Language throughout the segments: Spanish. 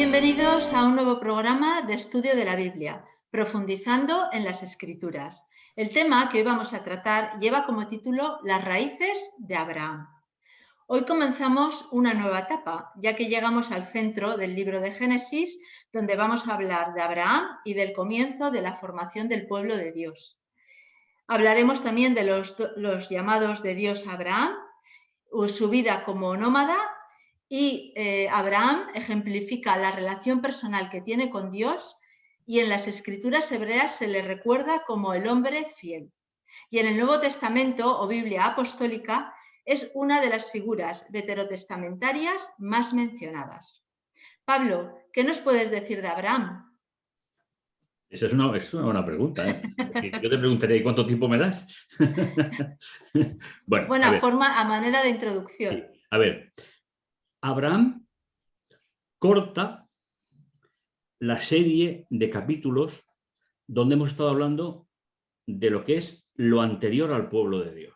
bienvenidos a un nuevo programa de estudio de la Biblia, profundizando en las Escrituras. El tema que hoy vamos a tratar lleva como título Las raíces de Abraham. Hoy comenzamos una nueva etapa, ya que llegamos al centro del libro de Génesis, donde vamos a hablar de Abraham y del comienzo de la formación del pueblo de Dios. Hablaremos también de los llamados de Dios a Abraham, su vida como nómada, y Abraham ejemplifica la relación personal que tiene con Dios, y en las Escrituras hebreas se le recuerda como el hombre fiel. Y en el Nuevo Testamento o Biblia apostólica es una de las figuras veterotestamentarias más mencionadas. Pablo, ¿qué nos puedes decir de Abraham? Esa es una buena pregunta, ¿eh? Yo te preguntaría, ¿y cuánto tiempo me das? Bueno, a ver. A manera de introducción. Sí, a ver, Abraham corta la serie de capítulos donde hemos estado hablando de lo que es lo anterior al pueblo de Dios.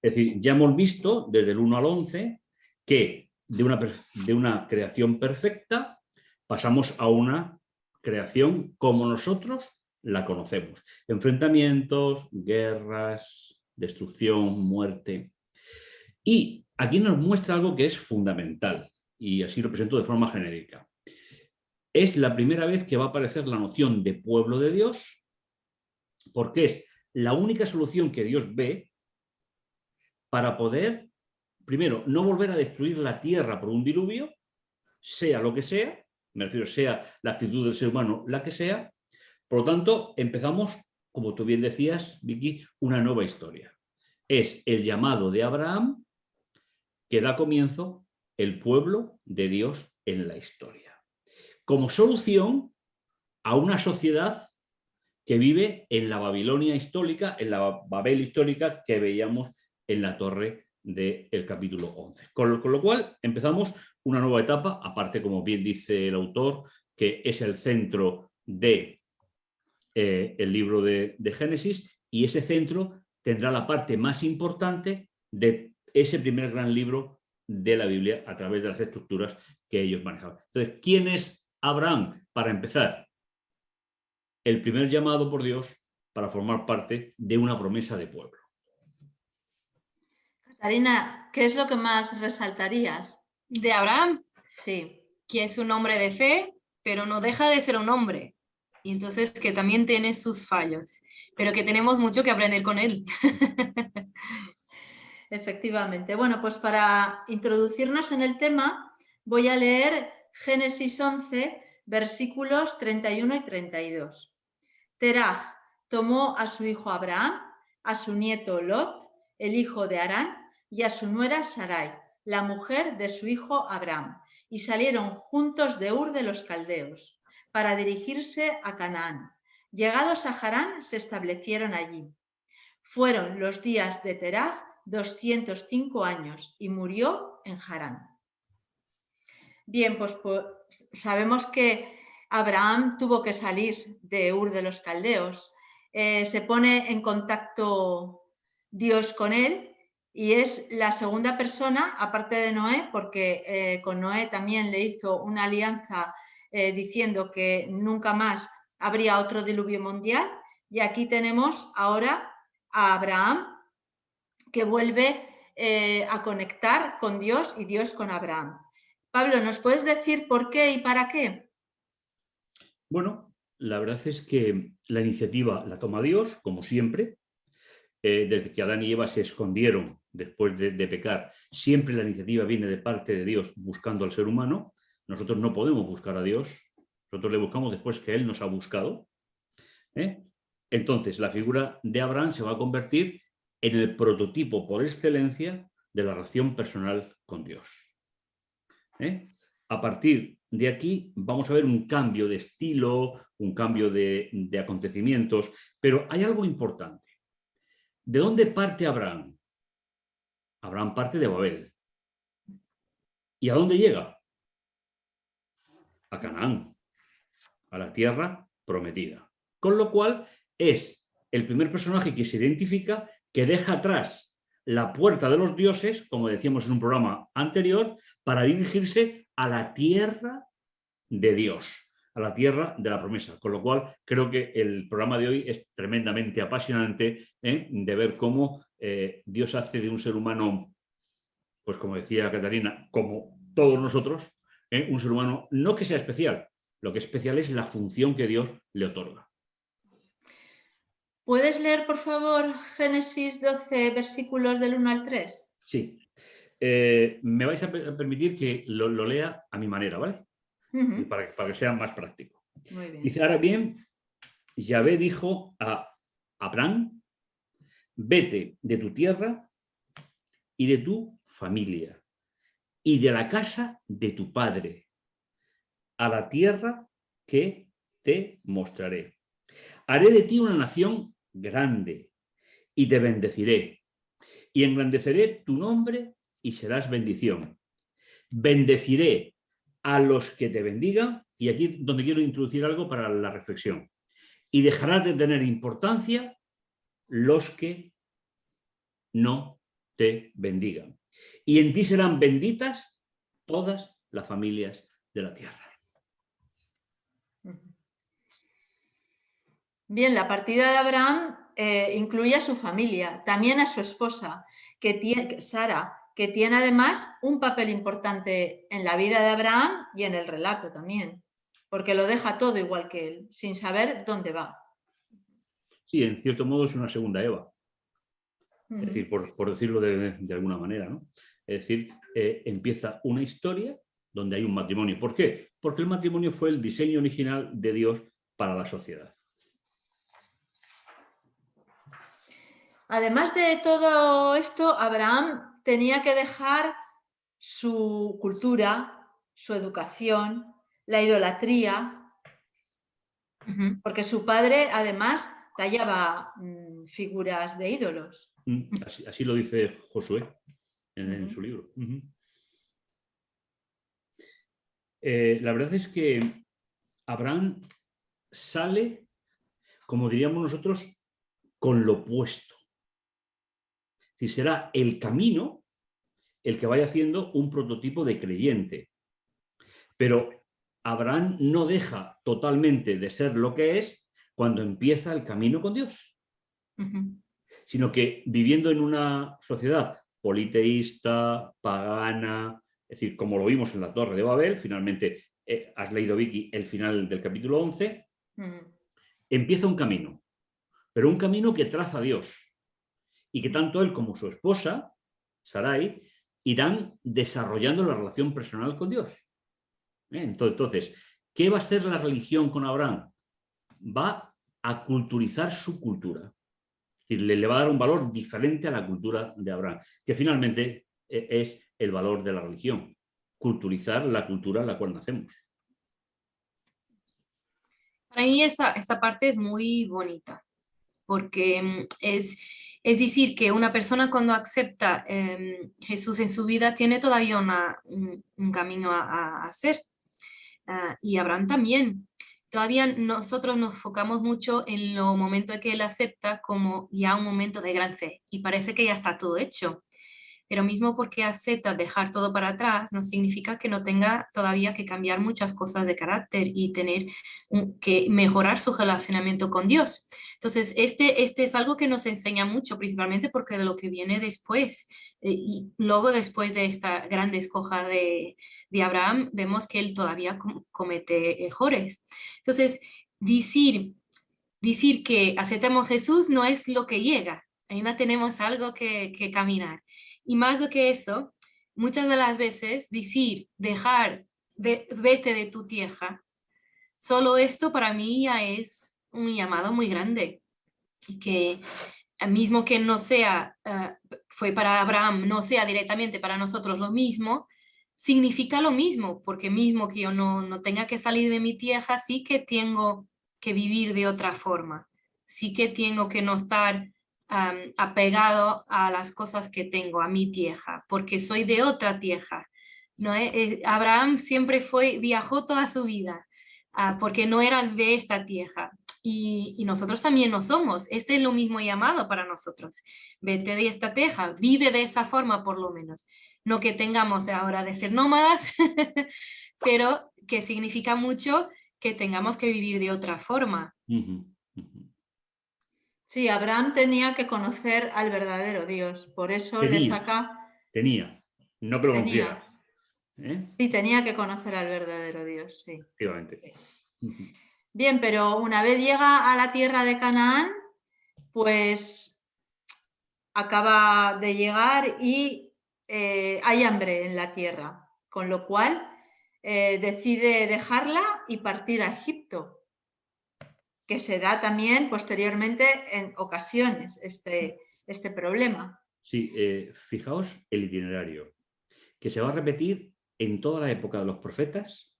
Es decir, ya hemos visto desde el 1 al 11 que de una creación perfecta pasamos a una creación como nosotros la conocemos. Enfrentamientos, guerras, destrucción, muerte. Y aquí nos muestra algo que es fundamental, y así lo presento de forma genérica. Es la primera vez que va a aparecer la noción de pueblo de Dios, porque es la única solución que Dios ve para poder, primero, no volver a destruir la tierra por un diluvio, sea lo que sea, me refiero, sea la actitud del ser humano la que sea. Por lo tanto, empezamos, como tú bien decías, Vicky, una nueva historia. Es el llamado de Abraham que da comienzo el pueblo de Dios en la historia, como solución a una sociedad que vive en la Babilonia histórica, en la Babel histórica que veíamos en la torre del capítulo 11. Con lo cual empezamos una nueva etapa, aparte, como bien dice el autor, que es el centro de el libro de Génesis, y ese centro tendrá la parte más importante de ese primer gran libro de la Biblia a través de las estructuras que ellos manejaban. Entonces, ¿quién es Abraham? Para empezar, el primer llamado por Dios para formar parte de una promesa de pueblo. Catarina, ¿qué es lo que más resaltarías? De Abraham, Sí. que es un hombre de fe, pero no deja de ser un hombre. Y entonces que también tiene sus fallos, pero que tenemos mucho que aprender con él. Efectivamente. Bueno, pues para introducirnos en el tema, voy a leer Génesis 11, versículos 31 y 32. Teraj tomó a su hijo Abraham, a su nieto Lot, el hijo de Harán, y a su nuera Sarai, la mujer de su hijo Abraham, y salieron juntos de Ur de los Caldeos, para dirigirse a Canaán. Llegados a Harán, se establecieron allí. Fueron los días de Teraj 205 años y murió en Harán. Bien, pues sabemos que Abraham tuvo que salir de Ur de los Caldeos. Se pone en contacto Dios con él y es la segunda persona, aparte de Noé, porque con Noé también le hizo una alianza diciendo que nunca más habría otro diluvio mundial. Y aquí tenemos ahora a Abraham, que vuelve a conectar con Dios y Dios con Abraham. Pablo, ¿nos puedes decir por qué y para qué? Bueno, la verdad es que la iniciativa la toma Dios, como siempre. Desde que Adán y Eva se escondieron después de pecar, siempre la iniciativa viene de parte de Dios buscando al ser humano. Nosotros no podemos buscar a Dios, nosotros le buscamos después que Él nos ha buscado. Entonces, la figura de Abraham se va a convertir en el prototipo por excelencia de la relación personal con Dios. A partir de aquí vamos a ver un cambio de estilo, un cambio de acontecimientos, pero hay algo importante. ¿De dónde parte Abraham? Abraham parte de Babel. ¿Y a dónde llega? A Canaán, a la tierra prometida. Con lo cual es el primer personaje que se identifica, que deja atrás la puerta de los dioses, como decíamos en un programa anterior, para dirigirse a la tierra de Dios, a la tierra de la promesa. Con lo cual, creo que el programa de hoy es tremendamente apasionante, de ver cómo Dios hace de un ser humano, pues como decía Catarina, como todos nosotros, un ser humano no que sea especial, lo que es especial es la función que Dios le otorga. ¿Puedes leer, por favor, Génesis 12, versículos del 1 al 3? Sí. Me vais a permitir que lo lea a mi manera, ¿vale? Para que sea más práctico. Muy bien. Dice, ahora bien, Yahvé dijo a Abraham, vete de tu tierra y de tu familia y de la casa de tu padre a la tierra que te mostraré. Haré de ti una nación grande y te bendeciré y engrandeceré tu nombre y serás bendición. Bendeciré a los que te bendigan, y aquí donde quiero introducir algo para la reflexión, y dejarás de tener importancia los que no te bendigan. Y en ti serán benditas todas las familias de la tierra. Bien, la partida de Abraham incluye a su familia, también a su esposa, Sara, que tiene además un papel importante en la vida de Abraham y en el relato también, porque lo deja todo igual que él, sin saber dónde va. Sí, en cierto modo es una segunda Eva. Es decir, por decirlo de alguna manera, ¿no? Es decir, empieza una historia donde hay un matrimonio. ¿Por qué? Porque el matrimonio fue el diseño original de Dios para la sociedad. Además de todo esto, Abraham tenía que dejar su cultura, su educación, la idolatría, porque su padre además tallaba figuras de ídolos. Así lo dice Josué en su libro. La verdad es que Abraham sale, como diríamos nosotros, con lo opuesto. Es decir, será el camino el que vaya haciendo un prototipo de creyente. Pero Abraham no deja totalmente de ser lo que es cuando empieza el camino con Dios. Sino que viviendo en una sociedad politeísta, pagana, es decir, como lo vimos en la Torre de Babel, finalmente has leído, Vicky, el final del capítulo 11, empieza un camino, pero un camino que traza Dios y que tanto él como su esposa, Sarai, irán desarrollando la relación personal con Dios. Entonces, ¿qué va a hacer la religión con Abraham? Va a culturizar su cultura. Es decir, le va a dar un valor diferente a la cultura de Abraham, que finalmente es el valor de la religión, culturizar la cultura en la cual nacemos. Para mí esta parte es muy bonita, porque es decir, que una persona cuando acepta Jesús en su vida tiene todavía un camino a hacer. Y Abraham también. Todavía nosotros nos enfocamos mucho en lo momento en que él acepta como ya un momento de gran fe y parece que ya está todo hecho. Pero mismo porque acepta dejar todo para atrás, no significa que no tenga todavía que cambiar muchas cosas de carácter y tener que mejorar su relacionamiento con Dios. Entonces, este es algo que nos enseña mucho, principalmente porque de lo que viene después. Y luego, después de esta gran descoja de Abraham, vemos que él todavía comete errores. Entonces, decir que aceptamos a Jesús no es lo que llega. Ahí no tenemos algo que caminar. Y más do que eso, muchas de las veces decir, vete de tu tierra, solo esto para mí ya es un llamado muy grande. Y que mismo que no sea, fue para Abraham, no sea directamente para nosotros lo mismo, significa lo mismo, porque mismo que yo no tenga que salir de mi tierra, sí que tengo que vivir de otra forma. Sí que tengo que no estar apegado a las cosas que tengo, a mi tierra, porque soy de otra tierra. ¿No? Abraham siempre viajó toda su vida, porque no era de esta tierra. Y nosotros también no somos. Este es lo mismo llamado para nosotros. Vete de esta tierra, vive de esa forma por lo menos. No que tengamos ahora de ser nómadas, pero que significa mucho que tengamos que vivir de otra forma. Sí, Abraham tenía que conocer al verdadero Dios, por eso le saca... Tenía, no que lo Tenía. conociera. Sí, tenía que conocer al verdadero Dios, sí. Efectivamente. Bien, pero una vez llega a la tierra de Canaán, pues acaba de llegar y hay hambre en la tierra, con lo cual decide dejarla y partir a Egipto, que se da también posteriormente en ocasiones este problema. Sí, fijaos el itinerario, que se va a repetir en toda la época de los profetas,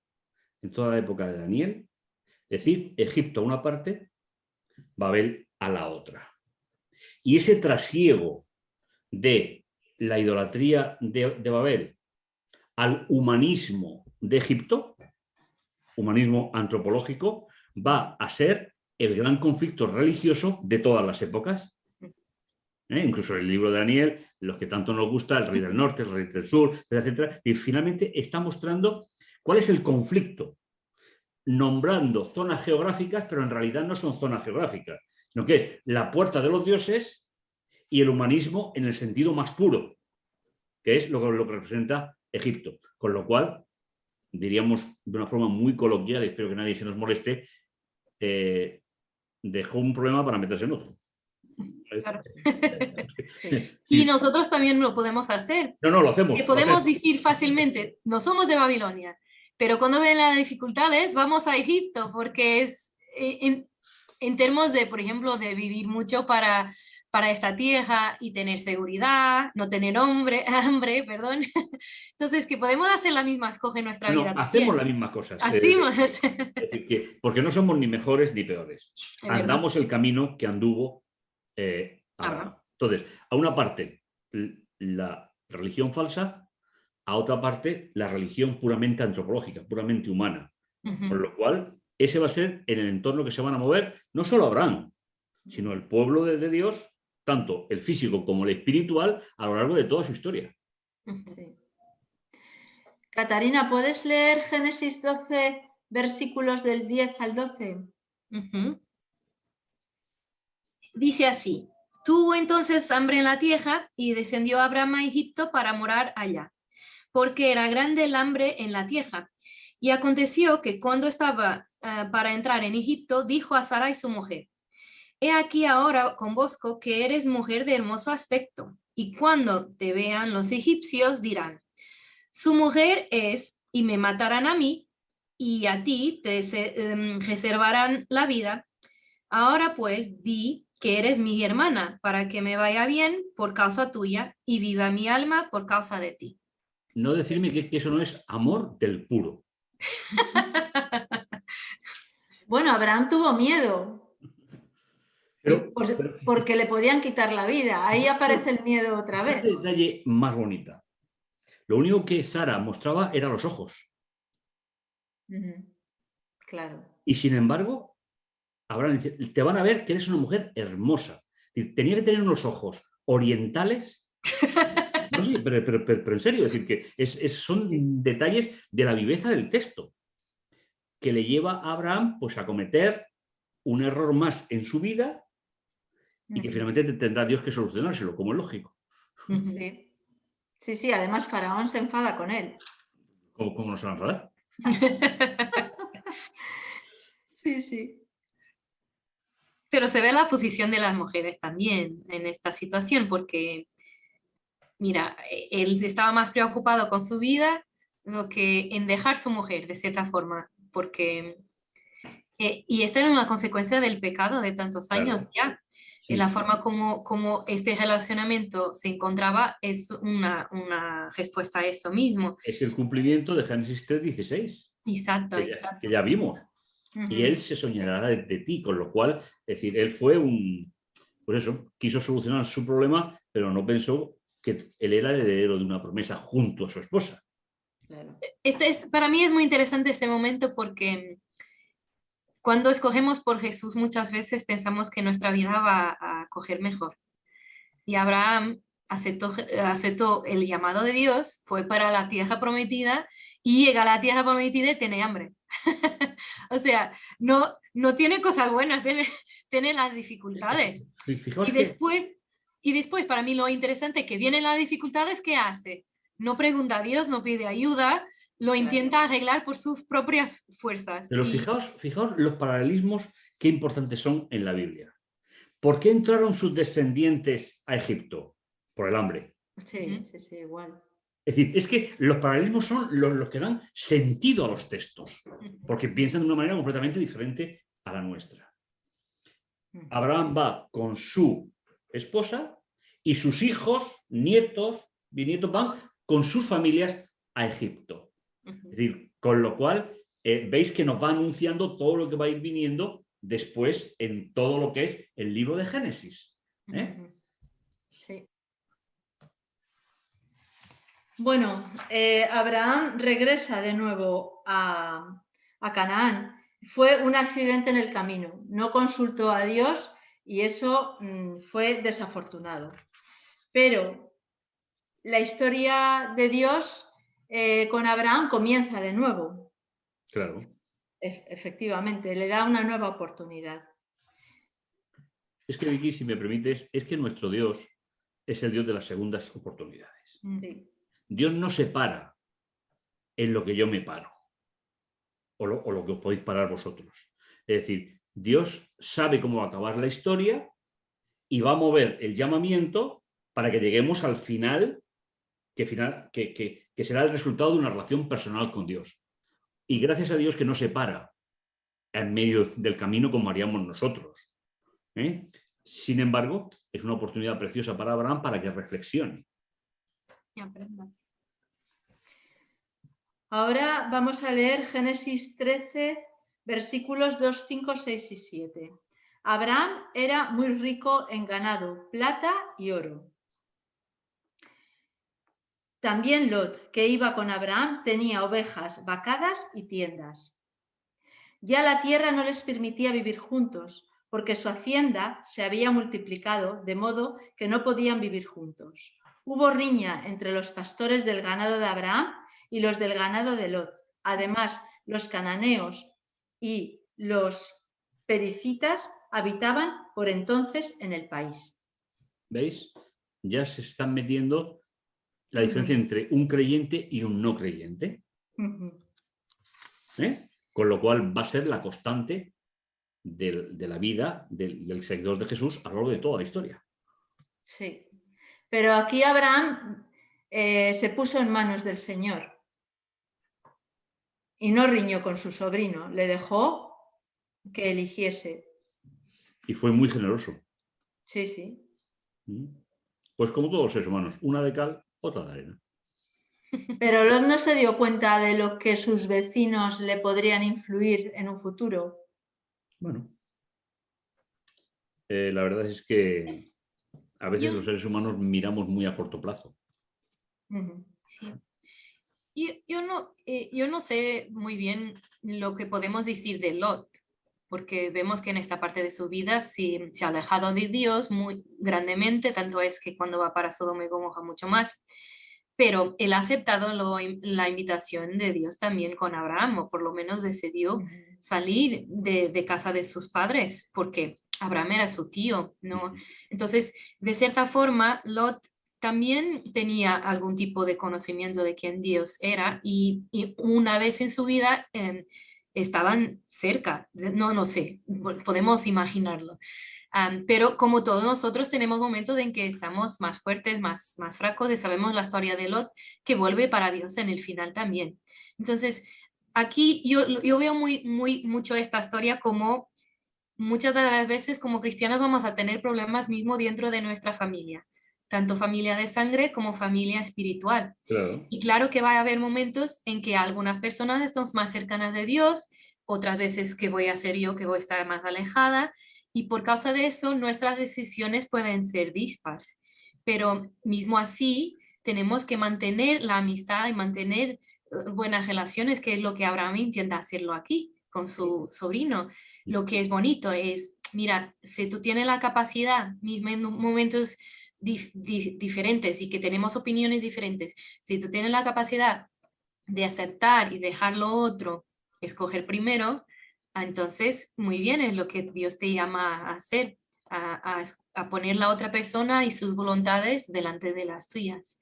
en toda la época de Daniel, es decir, Egipto a una parte, Babel a la otra. Y ese trasiego de la idolatría de Babel al humanismo de Egipto, humanismo antropológico, va a ser el gran conflicto religioso de todas las épocas. Incluso el libro de Daniel, los que tanto nos gusta, el rey del norte, el rey del sur, etcétera, y finalmente está mostrando cuál es el conflicto, nombrando zonas geográficas, pero en realidad no son zonas geográficas, sino que es la puerta de los dioses y el humanismo en el sentido más puro, que es lo que representa Egipto. Con lo cual, diríamos de una forma muy coloquial, y espero que nadie se nos moleste, dejó un problema para meterse en otro. Claro. Y nosotros también lo podemos hacer. No, lo hacemos. Que podemos decir fácilmente, no somos de Babilonia, pero cuando ven las dificultades vamos a Egipto, porque es en términos de, por ejemplo, de vivir mucho para esta tierra y tener seguridad, no tener hambre, perdón. Entonces, que podemos hacer las mismas cosas en nuestra vida. Hacemos las mismas cosas. Hacemos. Es decir, que, porque no somos ni mejores ni peores. Andamos el camino que anduvo Abraham. Entonces, a una parte, la religión falsa, a otra parte, la religión puramente antropológica, puramente humana. Con lo cual, ese va a ser en el entorno que se van a mover no solo Abraham, sino el pueblo de Dios, tanto el físico como el espiritual, a lo largo de toda su historia. Sí. Catarina, ¿puedes leer Génesis 12, versículos del 10 al 12? Dice así: tuvo entonces hambre en la tierra y descendió Abraham a Egipto para morar allá, porque era grande el hambre en la tierra. Y aconteció que cuando estaba para entrar en Egipto, dijo a Sarai su mujer: he aquí ahora convosco que eres mujer de hermoso aspecto, y cuando te vean los egipcios dirán: su mujer es, y me matarán a mí, y a ti te reservarán la vida. Ahora pues di que eres mi hermana, para que me vaya bien por causa tuya, y viva mi alma por causa de ti. No decirme que eso no es amor del puro. Bueno, Abraham tuvo miedo. Porque le podían quitar la vida. Ahí aparece el miedo otra vez. Este detalle más bonita. Lo único que Sara mostraba eran los ojos. Claro. Y sin embargo, Abraham dice, te van a ver que eres una mujer hermosa. Tenía que tener unos ojos orientales. No sé, pero en serio, es decir, que son detalles de la viveza del texto que le lleva a Abraham pues, a cometer un error más en su vida y que finalmente tendrá Dios que solucionárselo, como es lógico. Sí, además Faraón se enfada con él. ¿Cómo no se va a enfadar? Sí. Pero se ve la posición de las mujeres también en esta situación, porque, mira, él estaba más preocupado con su vida que en dejar su mujer, de cierta forma, porque... y esta era una consecuencia del pecado de tantos años ya. Sí. La forma como este relacionamiento se encontraba es una respuesta a eso mismo. Es el cumplimiento de Génesis 3:16. Exacto. Que ya vimos. Y él se soñará de ti, con lo cual, es decir, él fue pues eso, quiso solucionar su problema, pero no pensó que él era el heredero de una promesa junto a su esposa. Claro. Para mí es muy interesante este momento porque cuando escogemos por Jesús muchas veces pensamos que nuestra vida va a coger mejor. Y Abraham aceptó el llamado de Dios, fue para la tierra prometida y llega a la tierra prometida y tiene hambre. O sea, no tiene cosas buenas, tiene las dificultades. Fijaos Y después, para mí lo interesante es que vienen las dificultades, ¿qué hace? No pregunta a Dios, no pide ayuda, lo intenta arreglar por sus propias fuerzas. Pero fijaos los paralelismos qué importantes son en la Biblia. ¿Por qué entraron sus descendientes a Egipto? Por el hambre. Sí, sí, sí, igual. Es decir, es que los paralelismos son los que dan sentido a los textos, porque piensan de una manera completamente diferente a la nuestra. Abraham va con su esposa y sus hijos, nietos, bisnietos van con sus familias a Egipto. Es decir, con lo cual veis que nos va anunciando todo lo que va a ir viniendo después en todo lo que es el libro de Génesis. Sí. Bueno, Abraham regresa de nuevo a Canaán. Fue un accidente en el camino, no consultó a Dios y eso fue desafortunado. Pero la historia de Dios con Abraham comienza de nuevo. Claro. Efectivamente, le da una nueva oportunidad. Es que, Vicky, si me permites, es que nuestro Dios es el Dios de las segundas oportunidades. Sí. Dios no se para en lo que yo me paro o lo que os podéis parar vosotros. Es decir, Dios sabe cómo va a acabar la historia y va a mover el llamamiento para que lleguemos al final que será el resultado de una relación personal con Dios. Y gracias a Dios que no se para en medio del camino como haríamos nosotros. Sin embargo, es una oportunidad preciosa para Abraham para que reflexione. Ahora vamos a leer Génesis 13, versículos 2, 5, 6 y 7. Abraham era muy rico en ganado, plata y oro. También Lot, que iba con Abraham, tenía ovejas, vacadas y tiendas. Ya la tierra no les permitía vivir juntos, porque su hacienda se había multiplicado, de modo que no podían vivir juntos. Hubo riña entre los pastores del ganado de Abraham y los del ganado de Lot. Además, los cananeos y los pericitas habitaban por entonces en el país. ¿Veis? Ya se están metiendo la diferencia entre un creyente y un no creyente. Con lo cual va a ser la constante de la vida del seguidor de Jesús a lo largo de toda la historia. Sí, pero aquí Abraham se puso en manos del Señor y no riñó con su sobrino, le dejó que eligiese. Y fue muy generoso. Sí, sí. Pues como todos los seres humanos, una de cal, otra de arena. Pero Lot no se dio cuenta de lo que sus vecinos le podrían influir en un futuro. Bueno, la verdad es que a veces los seres humanos miramos muy a corto plazo. Sí. Yo no sé muy bien lo que podemos decir de Lot, porque vemos que en esta parte de su vida se ha alejado de Dios muy grandemente, tanto es que cuando va para Sodoma y Gomorra mucho más, pero él ha aceptado la invitación de Dios también con Abraham, o por lo menos decidió salir de casa de sus padres, porque Abraham era su tío, ¿no? Entonces, de cierta forma, Lot también tenía algún tipo de conocimiento de quién Dios era y una vez en su vida estaban cerca, no sé, podemos imaginarlo. Pero como todos nosotros tenemos momentos en que estamos más fuertes, más fracos, y sabemos la historia de Lot que vuelve para Dios en el final también. Entonces, aquí yo veo mucho esta historia como muchas de las veces como cristianos vamos a tener problemas mismo dentro de nuestra familia, tanto familia de sangre como familia espiritual. Claro. Y claro que va a haber momentos en que algunas personas están más cercanas de Dios, otras veces que voy a ser yo que voy a estar más alejada, y por causa de eso nuestras decisiones pueden ser dispares. Pero mismo así tenemos que mantener la amistad y mantener buenas relaciones, que es lo que Abraham intenta hacerlo aquí con su sobrino. Lo que es bonito es, mira, si tú tienes la capacidad, mismo en momentos diferentes y que tenemos opiniones diferentes, si tú tienes la capacidad de aceptar y dejar lo otro, escoger primero, entonces muy bien, es lo que Dios te llama a hacer, a poner la otra persona y sus voluntades delante de las tuyas.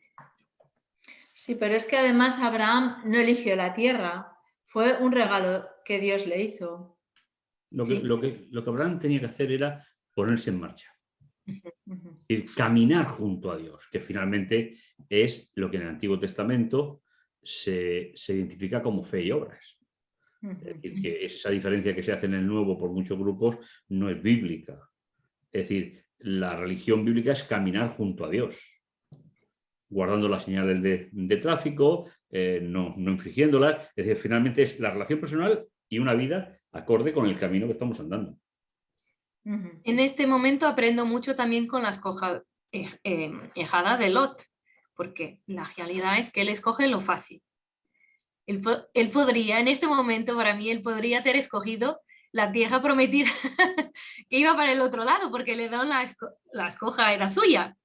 Sí, pero es que además Abraham no eligió la tierra, fue un regalo que Dios le hizo. Sí. Lo que Abraham tenía que hacer era ponerse en marcha. Ujú. Y caminar junto a Dios, que finalmente es lo que en el Antiguo Testamento se identifica como fe y obras. Es decir, que esa diferencia que se hace en el Nuevo por muchos grupos no es bíblica. Es decir, la religión bíblica es caminar junto a Dios, guardando las señales de tráfico, no infringiéndolas. Es decir, finalmente es la relación personal y una vida acorde con el camino que estamos andando. En este momento aprendo mucho también con la ejada de Lot, porque la realidad es que él escoge lo fácil. Él podría, en este momento para mí, él podría haber escogido la tierra prometida que iba para el otro lado, porque le dan la escoja era suya.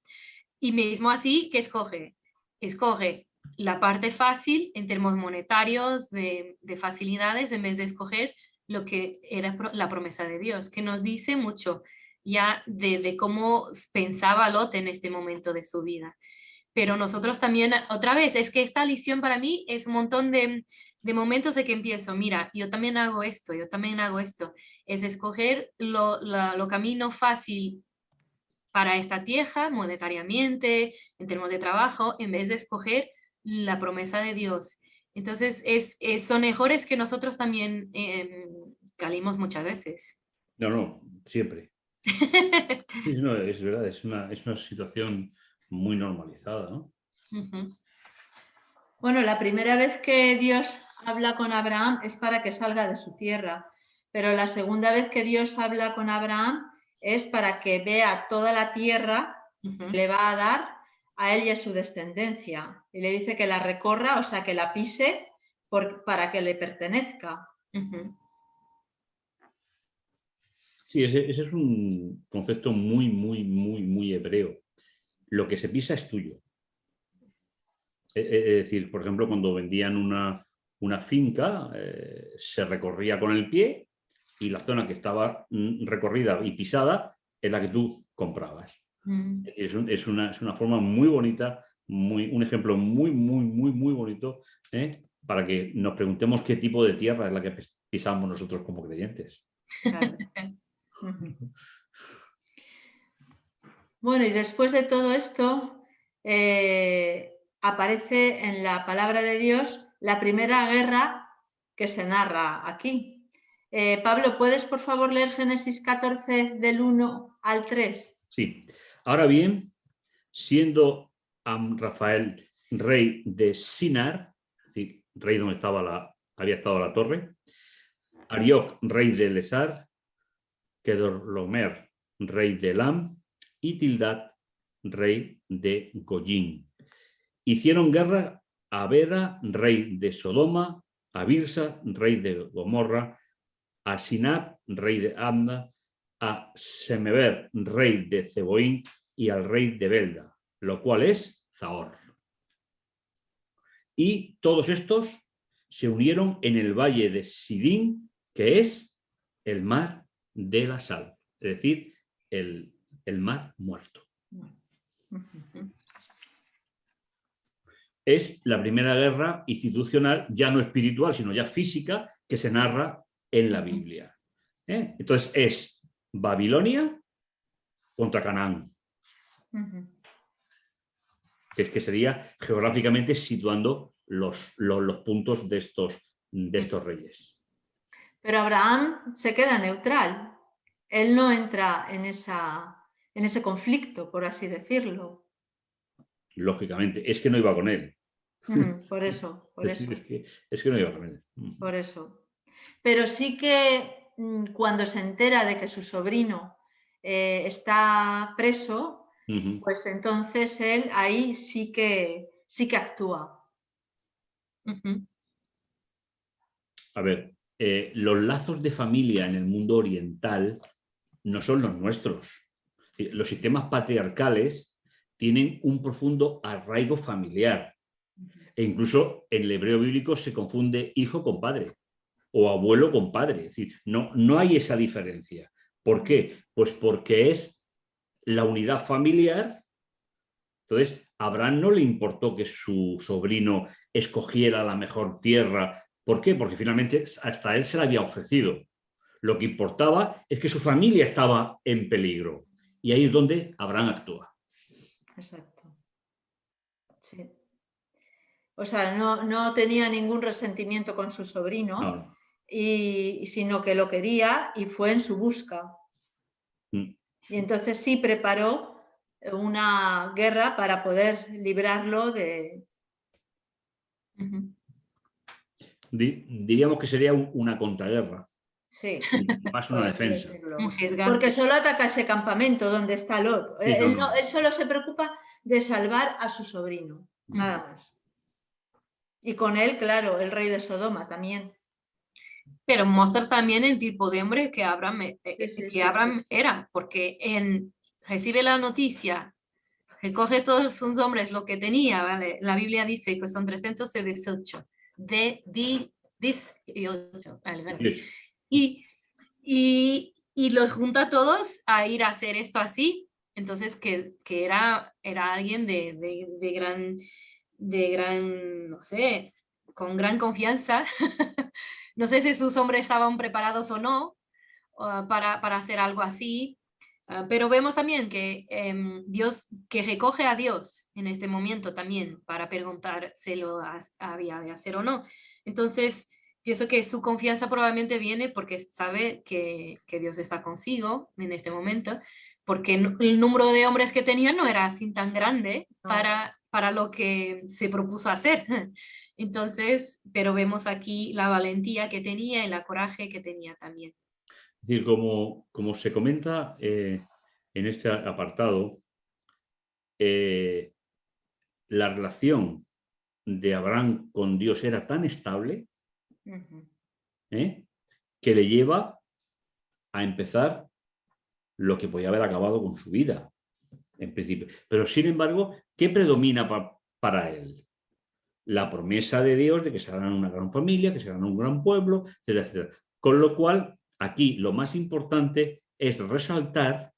Y mismo así, ¿qué escoge? Escoge la parte fácil en términos monetarios, de facilidades, en vez de escoger lo que era la promesa de Dios, que nos dice mucho ya de cómo pensaba Lot en este momento de su vida. Pero nosotros también, otra vez, es que esta lección para mí es un montón de momentos de que empiezo, mira, yo también hago esto, yo también hago esto. Es escoger lo camino fácil para esta tierra, monetariamente, en términos de trabajo, en vez de escoger la promesa de Dios. Entonces, son errores que nosotros también calimos muchas veces. No, siempre. Sí, no, es verdad, es una situación muy normalizada, ¿no? Uh-huh. Bueno, la primera vez que Dios habla con Abraham es para que salga de su tierra, pero la segunda vez que Dios habla con Abraham es para que vea toda la tierra que le va a dar a él y a su descendencia. Y le dice que la recorra, o sea, que la pise para que le pertenezca. Uh-huh. Sí, ese es un concepto muy hebreo. Lo que se pisa es tuyo. Es decir, por ejemplo, cuando vendían una finca, se recorría con el pie y la zona que estaba recorrida y pisada es la que tú comprabas. Es una forma muy bonita, un ejemplo muy bonito, para que nos preguntemos qué tipo de tierra es la que pisamos nosotros como creyentes. Claro. Bueno, y después de todo esto, aparece en la palabra de Dios la primera guerra que se narra aquí. Pablo, ¿puedes por favor leer Génesis 14 del 1 al 3? Sí. Ahora bien, siendo Rafael rey de Sinar, es decir, rey donde había estado la torre, Arioc, rey de Lesar, Kedorlomer, rey de Elam, y Tildad, rey de Goyín. Hicieron guerra a Bera, rey de Sodoma, a Birsa, rey de Gomorra, a Sinab, rey de Adma, a Semeber, rey de Zeboín, y al rey de Belda, lo cual es Zahor. Y todos estos se unieron en el valle de Sidín, que es el mar de la sal, es decir, el mar muerto. Es la primera guerra institucional, ya no espiritual, sino ya física, que se narra en la Biblia. Entonces es Babilonia contra Canaán, que sería geográficamente situando los puntos de estos reyes. Pero Abraham se queda neutral. Él no entra en ese conflicto, por así decirlo. Lógicamente, es que no iba con él. Por eso. Es que no iba con él. Por eso. Pero sí que cuando se entera de que su sobrino está preso, pues entonces él ahí sí que actúa. A ver, los lazos de familia en el mundo oriental no son los nuestros. Los sistemas patriarcales tienen un profundo arraigo familiar. E incluso en el hebreo bíblico se confunde hijo con padre o abuelo con padre. Es decir, no hay esa diferencia. ¿Por qué? Pues porque es la unidad familiar. Entonces, a Abraham no le importó que su sobrino escogiera la mejor tierra. ¿Por qué? Porque finalmente hasta él se la había ofrecido. Lo que importaba es que su familia estaba en peligro. Y ahí es donde Abraham actúa. Exacto. Sí. O sea, no tenía ningún resentimiento con su sobrino, No. sino que lo quería y fue en su busca. Mm. Y entonces sí preparó una guerra para poder librarlo de... Diríamos que sería una contraguerra. Sí, Más por una así defensa. decirlo. Un resgate. Porque solo ataca ese campamento donde está Lot. Sí, Él solo se preocupa de salvar a su sobrino, nada más. Y con él, claro, el rey de Sodoma también. Pero muestra también el tipo de hombre que Abraham, Sí. Abraham era, porque recibe la noticia, recoge todos sus hombres lo que tenía, ¿vale? La Biblia dice que son 318, de 18, ¿vale? Y los junta a todos a ir a hacer esto así, entonces que era alguien de gran, no sé, con gran confianza. No sé si sus hombres estaban preparados o no para hacer algo así, pero vemos también que Dios, que recoge a Dios en este momento también para preguntar si lo había de hacer o no. Entonces, pienso que su confianza probablemente viene porque sabe que Dios está consigo en este momento, porque el número de hombres que tenía no era así tan grande para lo que se propuso hacer. Entonces, pero vemos aquí la valentía que tenía y la coraje que tenía también. Es decir, como se comenta en este apartado, la relación de Abraham con Dios era tan estable que le lleva a empezar lo que podía haber acabado con su vida, en principio. Pero, sin embargo, ¿qué predomina para él? La promesa de Dios de que serán una gran familia, que serán un gran pueblo, etcétera, etcétera. Con lo cual, aquí lo más importante es resaltar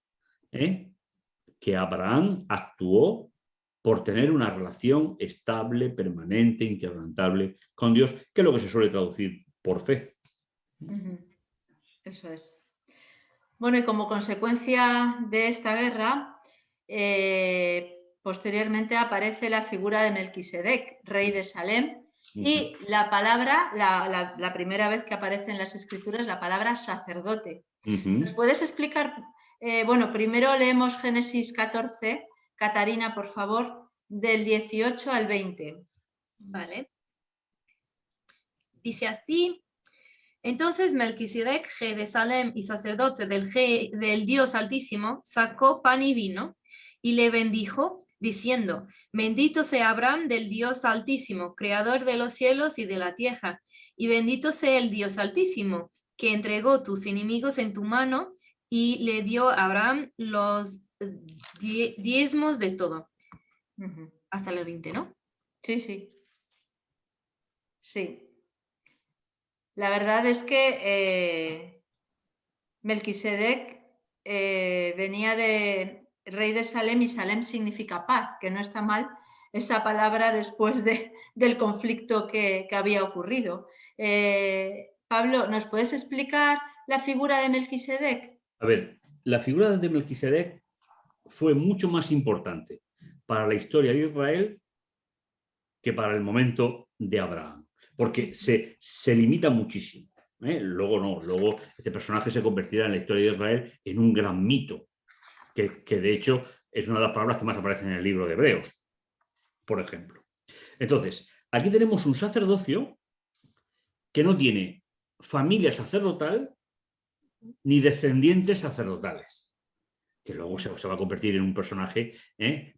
que Abraham actuó por tener una relación estable, permanente, inquebrantable con Dios, que es lo que se suele traducir por fe. Eso es. Bueno, y como consecuencia de esta guerra, posteriormente aparece la figura de Melquisedec, rey de Salem, y la palabra, la primera vez que aparece en las escrituras, la palabra sacerdote. ¿Nos puedes explicar? Bueno, primero leemos Génesis 14, Catarina, por favor, del 18 al 20. Vale. Dice así: entonces Melquisedec, rey de Salem y sacerdote del Dios Altísimo, sacó pan y vino y le bendijo, diciendo: bendito sea Abraham del Dios Altísimo, creador de los cielos y de la tierra, y bendito sea el Dios Altísimo, que entregó tus enemigos en tu mano, y le dio a Abraham los diezmos de todo. Hasta el 20, ¿no? Sí. Sí. La verdad es que Melquisedec venía de rey de Salem, y Salem significa paz, que no está mal esa palabra después del conflicto que había ocurrido. Pablo, ¿nos puedes explicar la figura de Melquisedec? A ver, la figura de Melquisedec fue mucho más importante para la historia de Israel que para el momento de Abraham, porque se limita muchísimo. Luego este personaje se convertirá en la historia de Israel en un gran mito, que de hecho es una de las palabras que más aparecen en el libro de Hebreos, por ejemplo. Entonces, aquí tenemos un sacerdocio que no tiene familia sacerdotal ni descendientes sacerdotales, que luego se va a convertir en un personaje,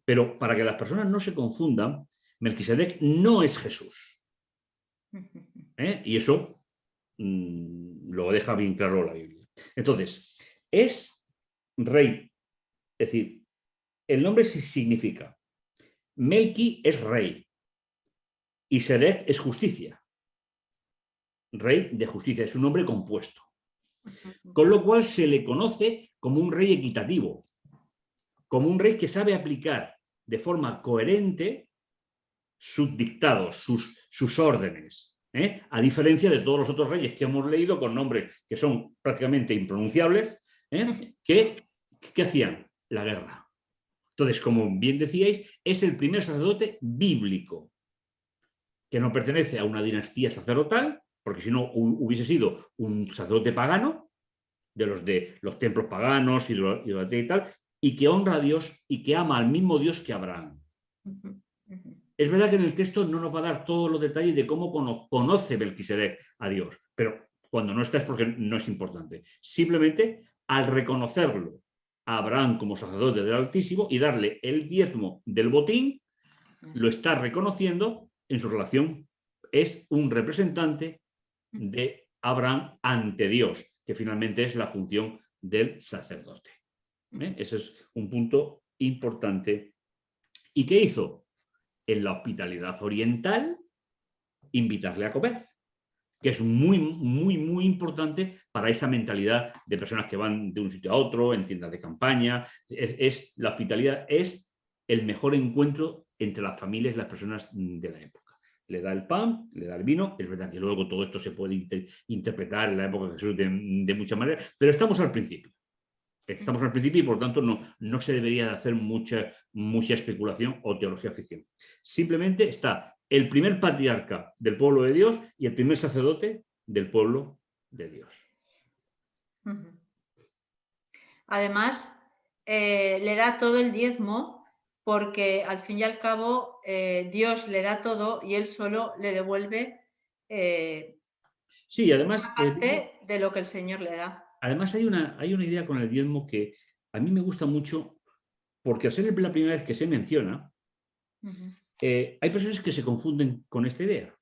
pero para que las personas no se confundan, Melquisedec no es Jesús. Y eso lo deja bien claro la Biblia. Entonces, es rey, es decir, el nombre significa, Melqui es rey, Y Sedec es justicia. Rey de justicia, es un nombre compuesto. Con lo cual se le conoce como un rey equitativo, como un rey que sabe aplicar de forma coherente sus dictados, sus órdenes, a diferencia de todos los otros reyes que hemos leído con nombres que son prácticamente impronunciables, que hacían la guerra. Entonces, como bien decíais, es el primer sacerdote bíblico, que no pertenece a una dinastía sacerdotal, porque si no hubiese sido un sacerdote pagano, de los templos paganos, idolatría y tal, y que honra a Dios y que ama al mismo Dios que Abraham. Es verdad que en el texto no nos va a dar todos los detalles de cómo conoce Melquisedec a Dios, pero cuando no está es porque no es importante. Simplemente al reconocerlo a Abraham como sacerdote del Altísimo y darle el diezmo del botín, lo está reconociendo en su relación. Es un representante de Abraham ante Dios, que finalmente es la función del sacerdote. Ese es un punto importante. ¿Y qué hizo? En la hospitalidad oriental, invitarle a comer, que es muy, muy, muy importante para esa mentalidad de personas que van de un sitio a otro, en tiendas de campaña. La hospitalidad es el mejor encuentro entre las familias y las personas de la época. Le da el pan, le da el vino. Es verdad que luego todo esto se puede interpretar en la época de Jesús de muchas maneras, pero estamos al principio. Estamos al principio y por tanto no se debería de hacer mucha especulación o teología ficción. Simplemente está el primer patriarca del pueblo de Dios y el primer sacerdote del pueblo de Dios. Además, le da todo el diezmo porque al fin y al cabo Dios le da todo y él solo le devuelve sí, además, parte de lo que el Señor le da. Además hay una idea con el diezmo que a mí me gusta mucho porque al ser la primera vez que se menciona, hay personas que se confunden con esta idea.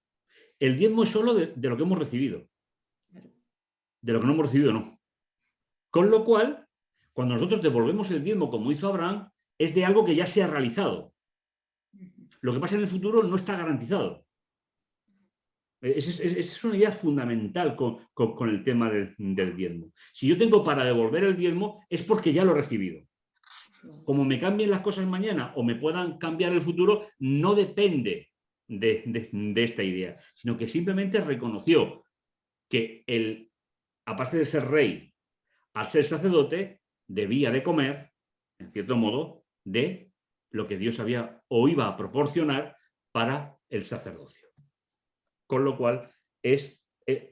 El diezmo es solo de lo que hemos recibido. De lo que no hemos recibido, no. Con lo cual, cuando nosotros devolvemos el diezmo como hizo Abraham, es de algo que ya se ha realizado. Lo que pasa en el futuro no está garantizado. Esa es una idea fundamental con el tema del diezmo. Si yo tengo para devolver el diezmo, es porque ya lo he recibido. Como me cambien las cosas mañana o me puedan cambiar el futuro, no depende de esta idea, sino que simplemente reconoció que él, aparte de ser rey, al ser sacerdote, debía de comer, en cierto modo, de lo que Dios había o iba a proporcionar para el sacerdocio. Con lo cual,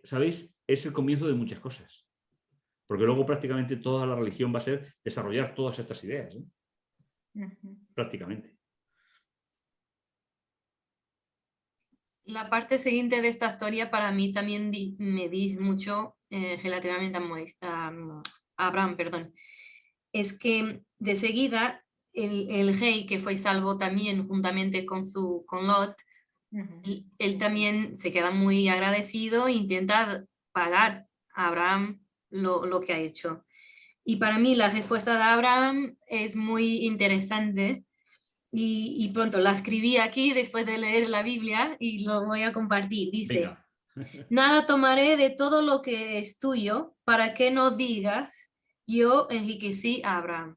¿sabéis? Es el comienzo de muchas cosas. Porque luego prácticamente toda la religión va a ser desarrollar todas estas ideas. Prácticamente. La parte siguiente de esta historia para mí también me dice mucho relativamente a Abraham, perdón. Es que de seguida el rey que fue salvo también juntamente con Lot, él también se queda muy agradecido e intenta pagar a Abraham lo que ha hecho. Y para mí la respuesta de Abraham es muy interesante y pronto la escribí aquí después de leer la Biblia y lo voy a compartir. Dice, nada tomaré de todo lo que es tuyo para que no digas, yo enriquecí a Abraham.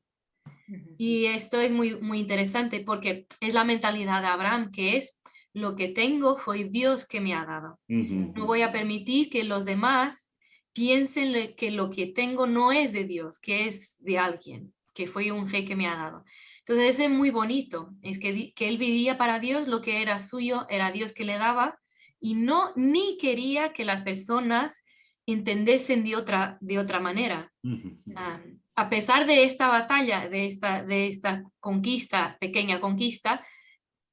Y esto es muy, muy interesante porque es la mentalidad de Abraham, que es lo que tengo fue Dios que me ha dado. No voy a permitir que los demás piensen que lo que tengo no es de Dios, que es de alguien, que fue un rey que me ha dado. Entonces es muy bonito, es que él vivía para Dios, lo que era suyo era Dios que le daba y no ni quería que las personas entendiesen de otra manera. A pesar de esta batalla, de esta conquista, pequeña conquista,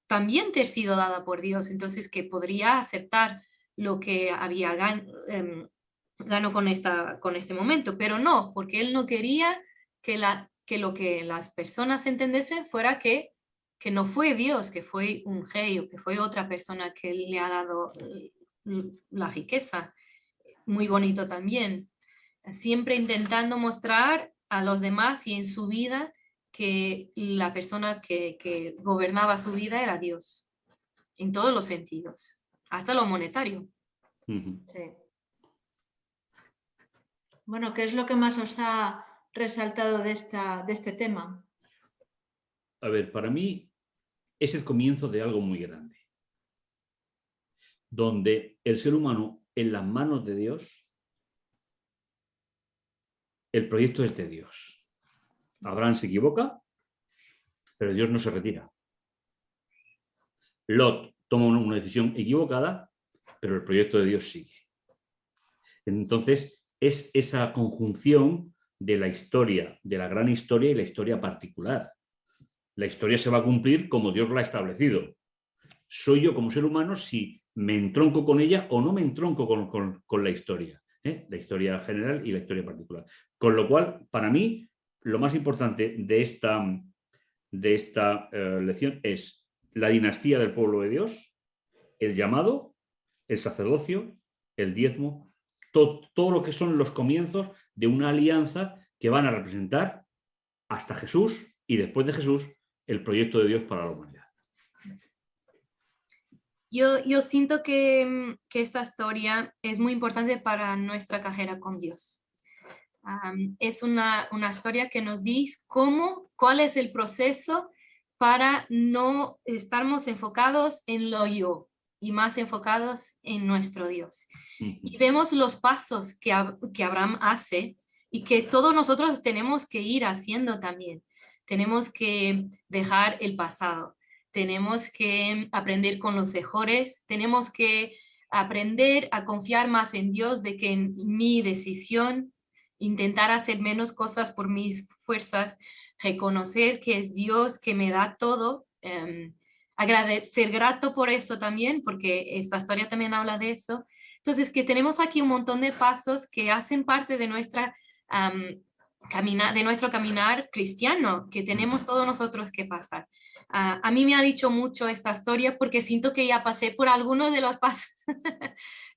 también te ha sido dada por Dios, entonces que podría aceptar lo que había ganó con este momento, pero no, porque él no quería que lo que las personas entendiesen fuera que no fue Dios, que fue un rey o que fue otra persona que le ha dado la riqueza. Muy bonito también. Siempre intentando mostrar a los demás y en su vida que la persona que gobernaba su vida era Dios. en todos los sentidos, hasta lo monetario. Sí. Bueno, ¿qué es lo que más os ha resaltado de este tema? A ver, para mí es el comienzo de algo muy grande, donde el ser humano en las manos de Dios, el proyecto es de Dios. Abraham se equivoca, pero Dios no se retira. Lot toma una decisión equivocada, pero el proyecto de Dios sigue. Entonces, es esa conjunción de la historia, de la gran historia y la historia particular. La historia se va a cumplir como Dios la ha establecido. Soy yo como ser humano si me entronco con ella o no me entronco con la historia. La historia general y la historia particular. Con lo cual, para mí, lo más importante de esta lección es la dinastía del pueblo de Dios, el llamado, el sacerdocio, el diezmo, todo lo que son los comienzos de una alianza que van a representar hasta Jesús y después de Jesús el proyecto de Dios para la humanidad. Yo siento que esta historia es muy importante para nuestra carrera con Dios. Es una historia que nos dice cuál es el proceso para no estarmos enfocados en lo yo y más enfocados en nuestro Dios. Y vemos los pasos que Abraham hace y que todos nosotros tenemos que ir haciendo también. Tenemos que dejar el pasado, tenemos que aprender con los errores, tenemos que aprender a confiar más en Dios de que en mi decisión, intentar hacer menos cosas por mis fuerzas, reconocer que es Dios que me da todo, ser grato por eso también, porque esta historia también habla de eso. Entonces, que tenemos aquí un montón de pasos que hacen parte de nuestro caminar cristiano, que tenemos todos nosotros que pasar. A mí me ha dicho mucho esta historia porque siento que ya pasé por algunos de los pasos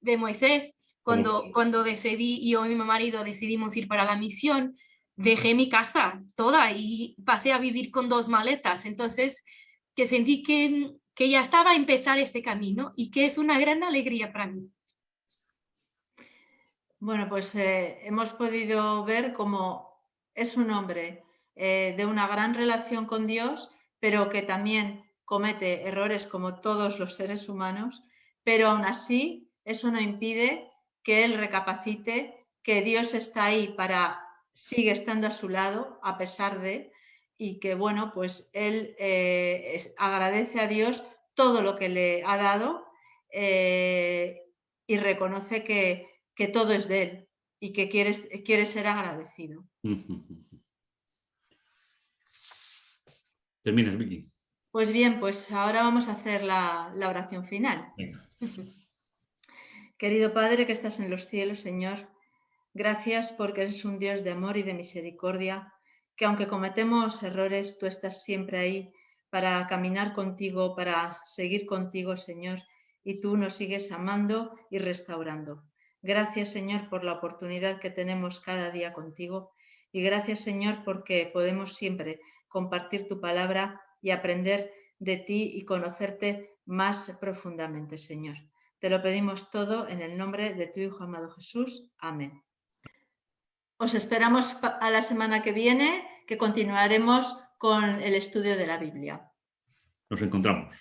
de Moisés. Cuando decidí, yo y mi marido decidimos ir para la misión, dejé mi casa toda y pasé a vivir con 2 maletas. Entonces, que sentí que ya estaba a empezar este camino y que es una gran alegría para mí. Bueno, pues hemos podido ver cómo es un hombre de una gran relación con Dios, pero que también comete errores como todos los seres humanos, pero aún así eso no impide que él recapacite que Dios está ahí sigue estando a su lado a pesar de, y que bueno, pues él agradece a Dios todo lo que le ha dado y reconoce que todo es de él y que quiere ser agradecido. Terminas, Vicky. Pues bien, pues ahora vamos a hacer la oración final. Venga. Querido Padre que estás en los cielos, Señor, gracias porque eres un Dios de amor y de misericordia, que aunque cometemos errores, tú estás siempre ahí para caminar contigo, para seguir contigo, Señor, y tú nos sigues amando y restaurando. Gracias, Señor, por la oportunidad que tenemos cada día contigo y gracias, Señor, porque podemos siempre compartir tu palabra y aprender de ti y conocerte más profundamente, Señor. Te lo pedimos todo en el nombre de tu Hijo amado Jesús. Amén. Os esperamos a la semana que viene, que continuaremos con el estudio de la Biblia. Nos encontramos.